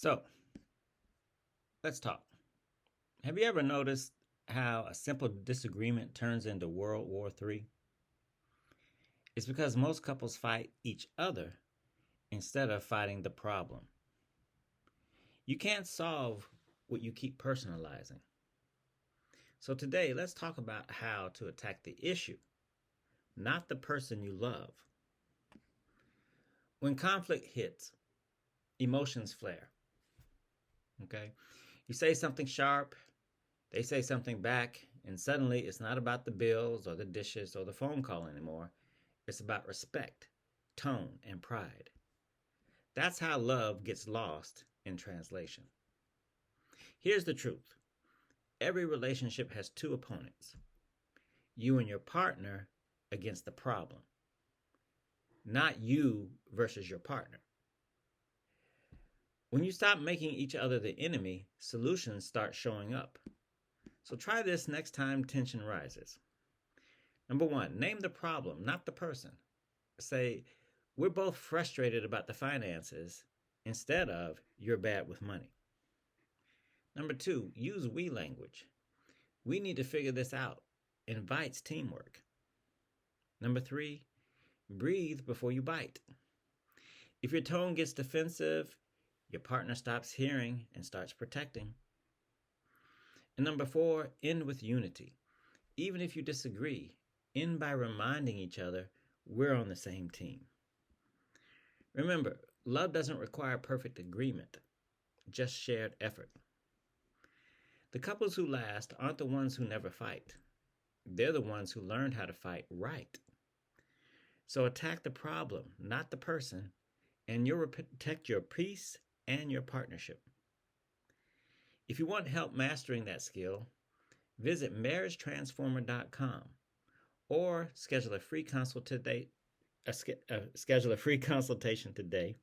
So let's talk. Have you ever noticed how a simple disagreement turns into World War III? It's because most couples fight each other instead of fighting the problem. You can't solve what you keep personalizing. So today, let's talk about how to attack the issue, not the person you love. When conflict hits, emotions flare. Okay? You say something sharp, they say something back, and suddenly it's not about the bills or the dishes or the phone call anymore. It's about respect, tone, and pride. That's how love gets lost in translation. Here's the truth: every relationship has two opponents, you and your partner against the problem, not you versus your partner. When you stop making each other the enemy, solutions start showing up. So try this next time tension rises. Number one, name the problem, not the person. Say, we're both frustrated about the finances instead of you're bad with money. Number two, use we language. We need to figure this out. Invites teamwork. Number three, breathe before you bite. If your tone gets defensive, your partner stops hearing and starts protecting. And number four, end with unity. Even if you disagree, end by reminding each other we're on the same team. Remember, love doesn't require perfect agreement, just shared effort. The couples who last aren't the ones who never fight. They're the ones who learned how to fight right. So attack the problem, not the person, and you'll protect your peace and your partnership. If you want help mastering that skill, visit marriagetransformer.com or schedule a free consultation today